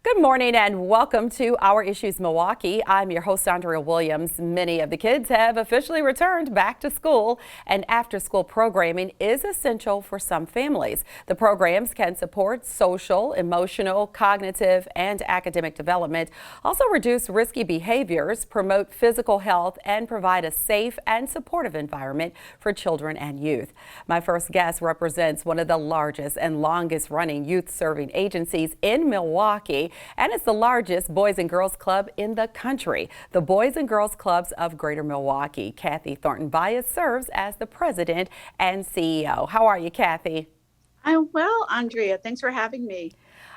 Good morning and welcome to Our Issues Milwaukee. I'm your host, Andrea Williams. Many of the kids have officially returned back to school, and after-school programming is essential for some families. The programs can support social, emotional, cognitive, and academic development, also reduce risky behaviors, promote physical health, and provide a safe and supportive environment for children and youth. My first guest represents one of the largest and longest-running youth-serving agencies in Milwaukee, and it's the largest Boys and Girls Club in the country, the Boys and Girls Clubs of Greater Milwaukee. Kathy Thornton-Bias serves as the president and CEO. How are you, Kathy? I'm well, Andrea. Thanks for having me.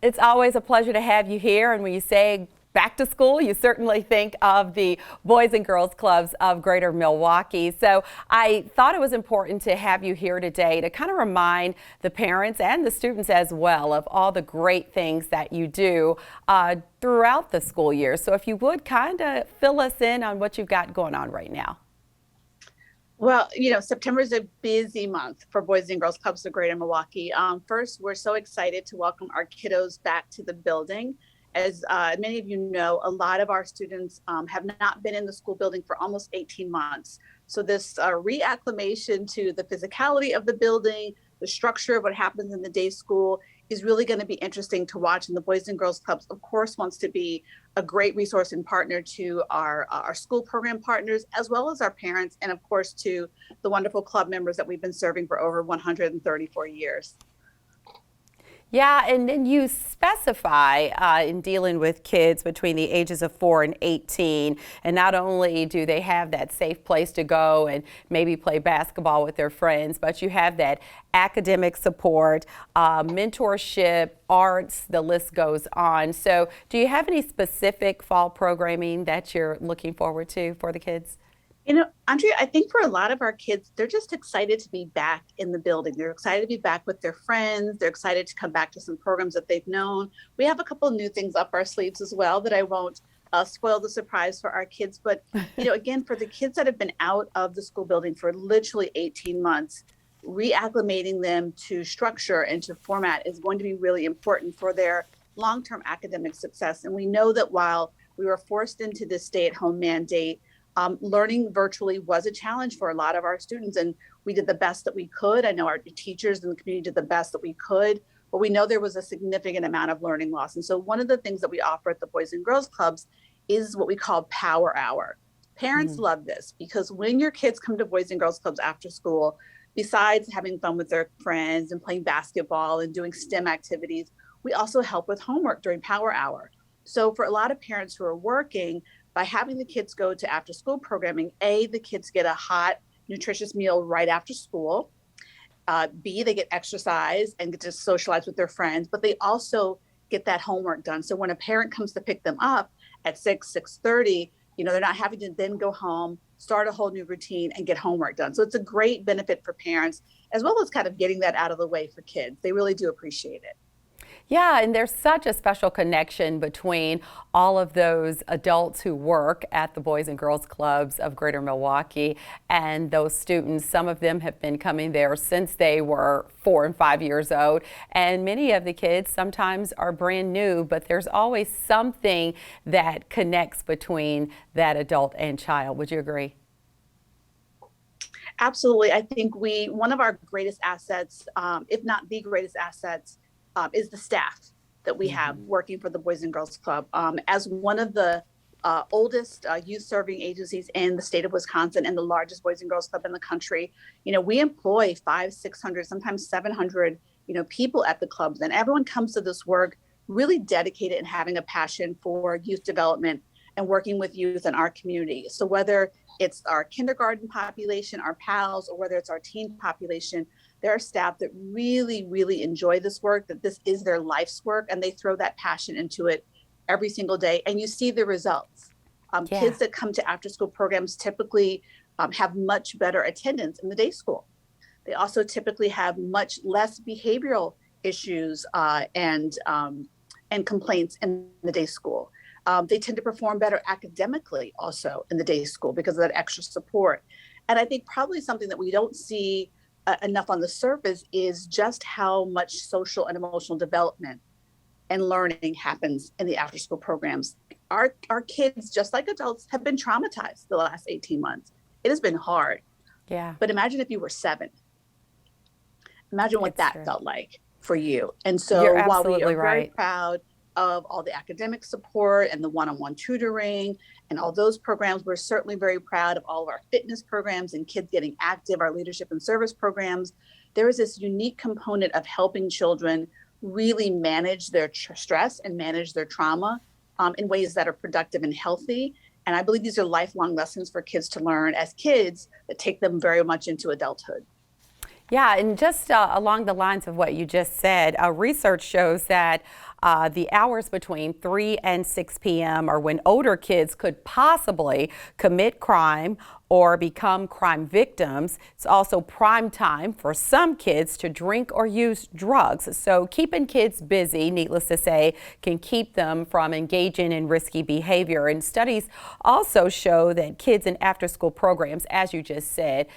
It's always a pleasure to have you here, and when you say back to school, you certainly think of the Boys and Girls Clubs of Greater Milwaukee. So I thought it was important to have you here today to kind of remind the parents and the students as well of all the great things that you do throughout the school year. So if you would kind of fill us in on what you've got going on right now. Well, September is a busy month for Boys and Girls Clubs of Greater Milwaukee. First, we're so excited to welcome our kiddos back to the building. As many of you know, a lot of our students have not been in the school building for almost 18 months. So this reacclimation to the physicality of the building, the structure of what happens in the day school is really going to be interesting to watch. And the Boys and Girls Clubs, of course, wants to be a great resource and partner to our school program partners, as well as our parents, and of course, to the wonderful club members that we've been serving for over 134 years. Yeah, and then you specify in dealing with kids between the ages of 4 and 18, and not only do they have that safe place to go and maybe play basketball with their friends, but you have that academic support, mentorship, arts, the list goes on. So do you have any specific fall programming that you're looking forward to for the kids? Andrea, I think for a lot of our kids, they're just excited to be back in the building. They're excited to be back with their friends. They're excited to come back to some programs that they've known. We have a couple of new things up our sleeves as well that I won't spoil the surprise for our kids. But, again, for the kids that have been out of the school building for literally 18 months, reacclimating them to structure and to format is going to be really important for their long-term academic success. And we know that while we were forced into this stay-at-home mandate, learning virtually was a challenge for a lot of our students, and we did the best that we could. I know our teachers in the community did the best that we could, but we know there was a significant amount of learning loss. And so one of the things that we offer at the Boys and Girls Clubs is what we call Power Hour. Parents love this because when your kids come to Boys and Girls Clubs after school, besides having fun with their friends and playing basketball and doing STEM activities, we also help with homework during Power Hour. So for a lot of parents who are working, by having the kids go to after school programming, A, the kids get a hot, nutritious meal right after school. B, they get exercise and get to socialize with their friends, but they also get that homework done. So when a parent comes to pick them up at 6:30, they're not having to then go home, start a whole new routine and get homework done. So it's a great benefit for parents, as well as kind of getting that out of the way for kids. They really do appreciate it. Yeah, and there's such a special connection between all of those adults who work at the Boys and Girls Clubs of Greater Milwaukee and those students. Some of them have been coming there since they were 4 and 5 years old, and many of the kids sometimes are brand new, but there's always something that connects between that adult and child. Would you agree? Absolutely. I think one of our greatest assets, if not the greatest assets, is the staff that we have working for the Boys and Girls Club. As one of the oldest youth serving agencies in the state of Wisconsin and the largest Boys and Girls Club in the country, we employ 500, 600, sometimes 700, people at the clubs, and everyone comes to this work really dedicated and having a passion for youth development and working with youth in our community. So whether it's our kindergarten population, our PALs, or whether it's our teen population, there are staff that really, really enjoy this work, that this is their life's work, and they throw that passion into it every single day. And you see the results. Kids that come to after-school programs typically have much better attendance in the day school. They also typically have much less behavioral issues and complaints in the day school. They tend to perform better academically also in the day school because of that extra support. And I think probably something that we don't see enough on the surface is just how much social and emotional development and learning happens in the after school programs. Our kids, just like adults, have been traumatized the last 18 months. It has been hard. Yeah, But imagine if you were 7. Imagine what it's that true. felt like for you. And You're so while we are absolutely very right. proud of all the academic support and the one-on-one tutoring and all those programs, we're certainly very proud of all of our fitness programs and kids getting active, our leadership and service programs. There is this unique component of helping children really manage their stress and manage their trauma in ways that are productive and healthy. And I believe these are lifelong lessons for kids to learn as kids that take them very much into adulthood. Yeah, and just along the lines of what you just said, research shows that the hours between 3 and 6 p.m. are when older kids could possibly commit crime or become crime victims. It's also prime time for some kids to drink or use drugs. So keeping kids busy, needless to say, can keep them from engaging in risky behavior. And studies also show that kids in after-school programs, as you just said,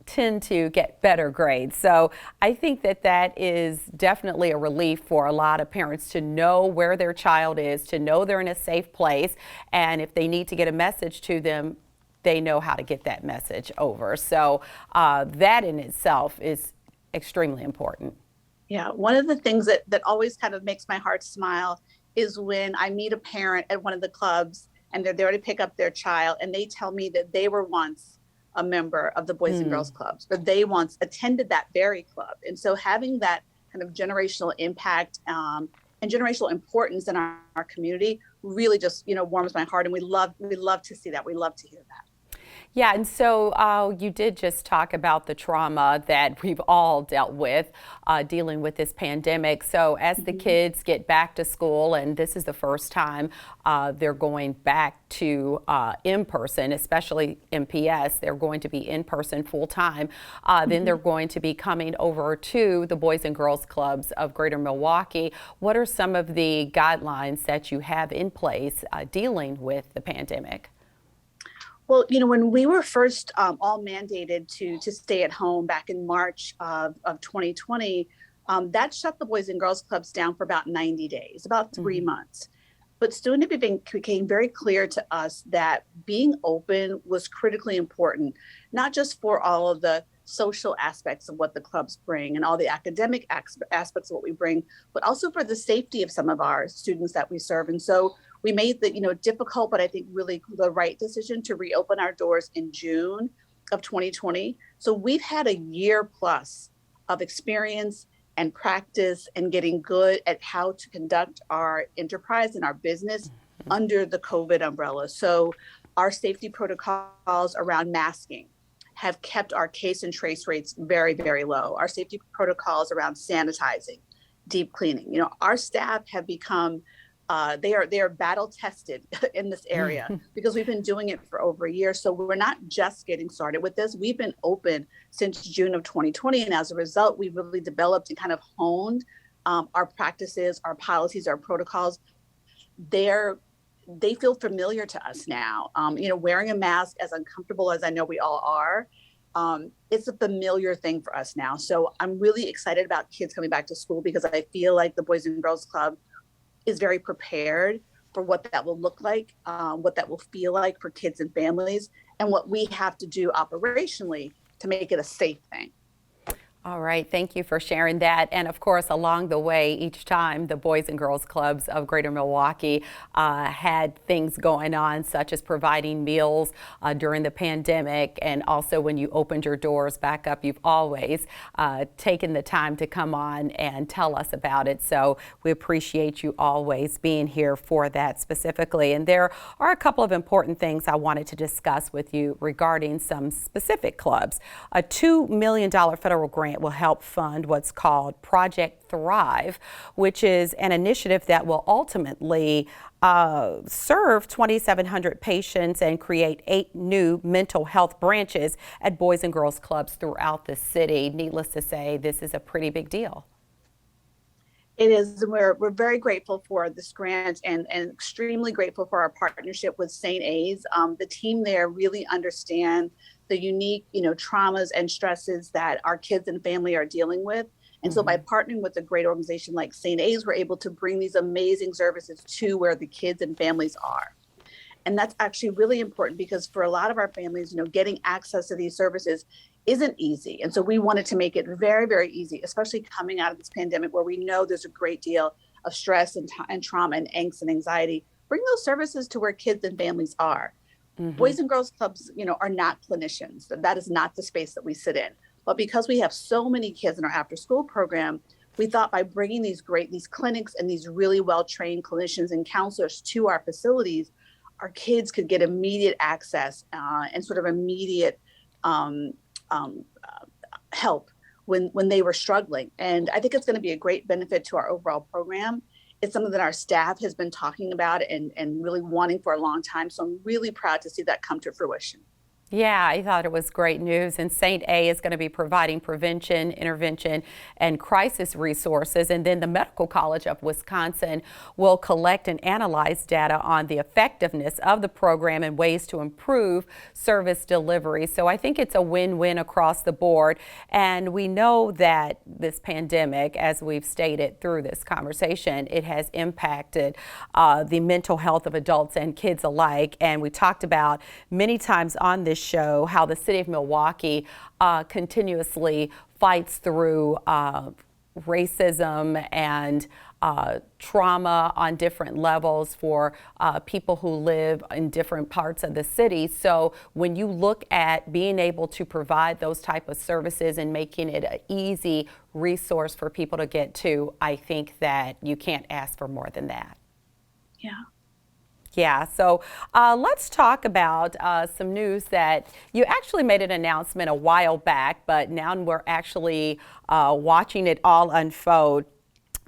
tend to get better grades. So I think that that is definitely a relief for a lot of parents to know where their child is, to know they're in a safe place, and if they need to get a message to them, they know how to get that message over. So that in itself is extremely important. Yeah, one of the things that always kind of makes my heart smile is when I meet a parent at one of the clubs and they're there to pick up their child and they tell me that they were once a member of the Boys and Girls Clubs, or they once attended that very club. And so having that kind of generational impact and generational importance in our community really just, warms my heart. And we love to see that. We love to hear that. Yeah, and so you did just talk about the trauma that we've all dealt with dealing with this pandemic. So as the kids get back to school, and this is the first time they're going back to in person, especially MPS, they're going to be in person full time. Then they're going to be coming over to the Boys and Girls Clubs of Greater Milwaukee. What are some of the guidelines that you have in place dealing with the pandemic? Well, when we were first all mandated to stay at home back in March of 2020, that shut the Boys and Girls Clubs down for about 90 days, about 3 months. But soon it became very clear to us that being open was critically important, not just for all of the social aspects of what the clubs bring and all the academic aspects of what we bring, but also for the safety of some of our students that we serve. And so we made the difficult, but I think really the right decision to reopen our doors in June of 2020. So we've had a year plus of experience and practice and getting good at how to conduct our enterprise and our business under the COVID umbrella. So our safety protocols around masking have kept our case and trace rates very, very low. Our safety protocols around sanitizing, deep cleaning. Our staff have become they are battle tested in this area because we've been doing it for over a year. So we're not just getting started with this. We've been open since June of 2020. And as a result, we've really developed and kind of honed our practices, our policies, our protocols. They feel familiar to us now. Wearing a mask, as uncomfortable as I know we all are, it's a familiar thing for us now. So I'm really excited about kids coming back to school because I feel like the Boys and Girls Club is very prepared for what that will look like, what that will feel like for kids and families, and what we have to do operationally to make it a safe thing. All right, thank you for sharing that. And of course, along the way, each time the Boys and Girls Clubs of Greater Milwaukee had things going on, such as providing meals during the pandemic. And also when you opened your doors back up, you've always taken the time to come on and tell us about it. So we appreciate you always being here for that specifically. And there are a couple of important things I wanted to discuss with you regarding some specific clubs. A $2 million federal grant will help fund what's called Project Thrive, which is an initiative that will ultimately serve 2,700 patients and create 8 new mental health branches at Boys and Girls Clubs throughout the city. Needless to say, this is a pretty big deal. It is. We're very grateful for this grant and extremely grateful for our partnership with St. A's. The team there really understand the unique, traumas and stresses that our kids and family are dealing with. And so by partnering with a great organization like St. A's, we're able to bring these amazing services to where the kids and families are. And that's actually really important because for a lot of our families, getting access to these services isn't easy. And so we wanted to make it very, very easy, especially coming out of this pandemic where we know there's a great deal of stress and trauma and angst and anxiety. Bring those services to where kids and families are. Boys and Girls Clubs, are not clinicians. That is not the space that we sit in. But because we have so many kids in our after school program, we thought by bringing these clinics and these really well-trained clinicians and counselors to our facilities, our kids could get immediate access and sort of immediate help when they were struggling. And I think it's going to be a great benefit to our overall program. It's something that our staff has been talking about and really wanting for a long time. So I'm really proud to see that come to fruition. Yeah, I thought it was great news. And St. A is going to be providing prevention, intervention, and crisis resources. And then the Medical College of Wisconsin will collect and analyze data on the effectiveness of the program and ways to improve service delivery. So I think it's a win-win across the board. And we know that this pandemic, as we've stated through this conversation, it has impacted the mental health of adults and kids alike. And we talked about many times on this show how the city of Milwaukee continuously fights through racism and trauma on different levels for people who live in different parts of the city. So when you look at being able to provide those type of services and making it an easy resource for people to get to, I think that you can't ask for more than that. Yeah. Yeah, so let's talk about some news that you actually made an announcement a while back, but now we're actually watching it all unfold.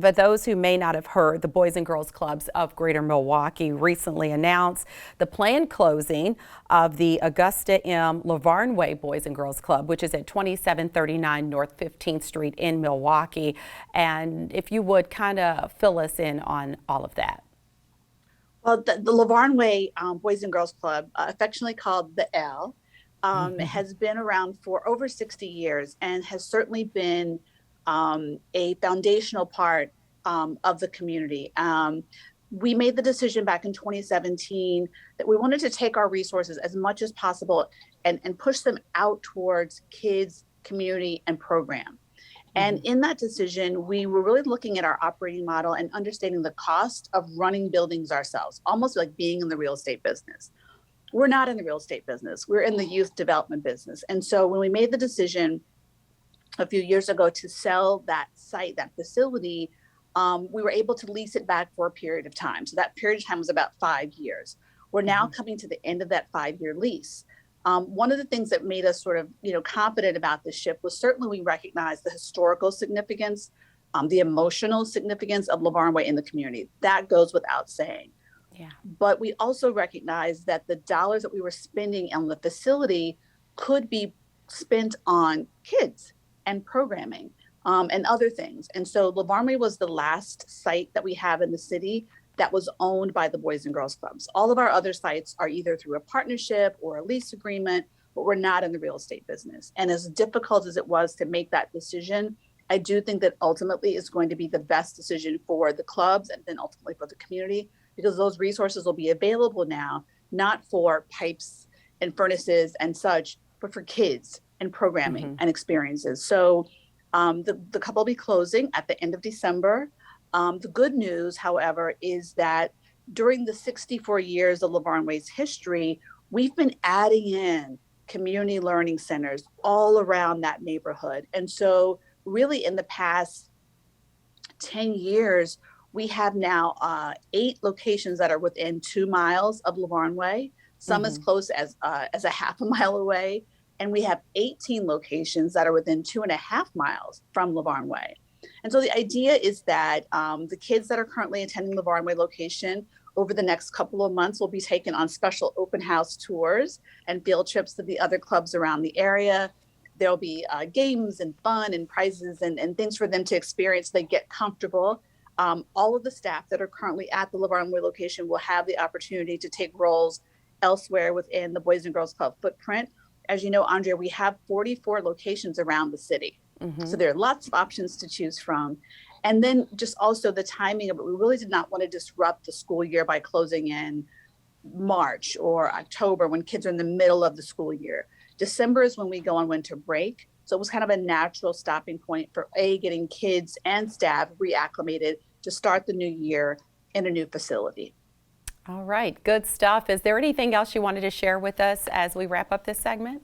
For those who may not have heard, the Boys and Girls Clubs of Greater Milwaukee recently announced the planned closing of the Augusta M. Lavon Way Boys and Girls Club, which is at 2739 North 15th Street in Milwaukee. And if you would kind of fill us in on all of that. Well, the Lavon Way Boys and Girls Club, affectionately called the L, has been around for over 60 years and has certainly been a foundational part of the community. We made the decision back in 2017 that we wanted to take our resources as much as possible and push them out towards kids, community, and program. And in that decision, we were really looking at our operating model and understanding the cost of running buildings ourselves, almost like being in the real estate business. We're not in the real estate business. We're in the youth development business. And so when we made the decision a few years ago to sell that site, that facility, we were able to lease it back for a period of time. So that period of time was about 5 years. We're now coming to the end of that 5-year lease. One of the things that made us sort of, confident about this shift was certainly we recognized the historical significance, the emotional significance of Lavon Way in the community. That goes without saying. Yeah. But we also recognized that the dollars that we were spending on the facility could be spent on kids and programming and other things. And so Lavon Way was the last site that we have in the city that was owned by the Boys and Girls Clubs. All of our other sites are either through a partnership or a lease agreement, but we're not in the real estate business. And as difficult as it was to make that decision, I do think that ultimately it's going to be the best decision for the clubs and then ultimately for the community, because those resources will be available now, not for pipes and furnaces and such, but for kids and programming and experiences. So the club will be closing at the end of December. The good news, however, is that during the 64 years of Lavon Way's history, we've been adding in community learning centers all around that neighborhood. And so really in the past 10 years, we have now 8 locations that are within 2 miles of Lavon Way, some as close as a half a mile away. And we have 18 locations that are within 2.5 miles from Lavon Way. And so the idea is that the kids that are currently attending the Lavon Way location over the next couple of months will be taken on special open house tours and field trips to the other clubs around the area. There'll be games and fun and prizes and things for them to experience. They get comfortable. All of the staff that are currently at the Lavon Way location will have the opportunity to take roles elsewhere within the Boys and Girls Club footprint. As you know, Andrea, we have 44 locations around the city. So there are lots of options to choose from. And then just also the timing of it. We really did not want to disrupt the school year by closing in March or October when kids are in the middle of the school year. December is when we go on winter break. So it was kind of a natural stopping point for getting kids and staff reacclimated to start the new year in a new facility. All right, good stuff. Is there anything else you wanted to share with us as we wrap up this segment?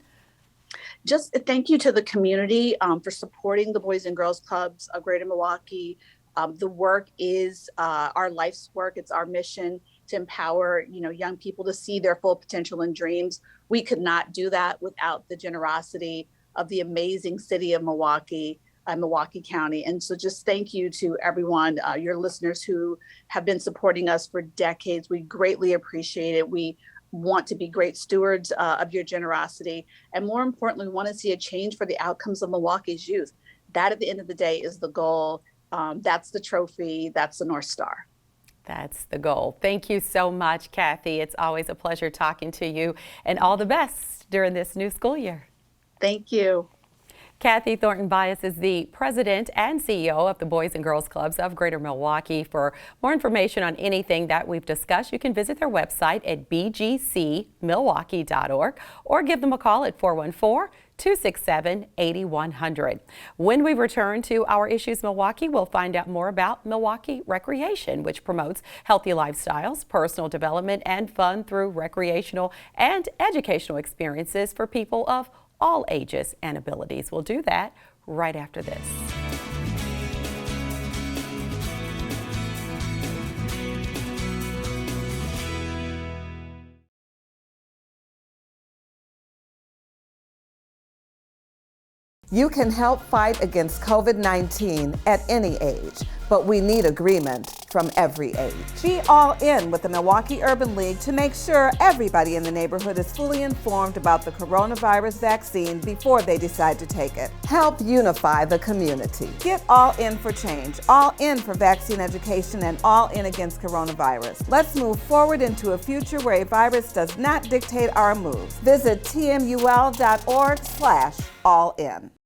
Just thank you to the community for supporting the Boys and Girls Clubs of Greater Milwaukee. The work is our life's work. It's our mission to empower, young people to see their full potential and dreams. We could not do that without the generosity of the amazing city of Milwaukee, Milwaukee County. And so just thank you to everyone, your listeners who have been supporting us for decades. We greatly appreciate it. We want to be great stewards of your generosity. And more importantly, we want to see a change for the outcomes of Milwaukee's youth. That at the end of the day is the goal. That's the trophy. That's the North Star. That's the goal. Thank you so much, Kathy. It's always a pleasure talking to you, and all the best during this new school year. Thank you. Kathy Thornton-Bias is the president and CEO of the Boys and Girls Clubs of Greater Milwaukee. For more information on anything that we've discussed, you can visit their website at bgcmilwaukee.org or give them a call at 414-267-8100. When we return to Our Issues Milwaukee, we'll find out more about Milwaukee Recreation, which promotes healthy lifestyles, personal development, and fun through recreational and educational experiences for people of all ages and abilities. We'll do that right after this. You can help fight against COVID-19 at any age, but we need agreement from every age. Be all in with the Milwaukee Urban League to make sure everybody in the neighborhood is fully informed about the coronavirus vaccine before they decide to take it. Help unify the community. Get all in for change, all in for vaccine education, and all in against coronavirus. Let's move forward into a future where a virus does not dictate our moves. Visit tmul.org/all-in.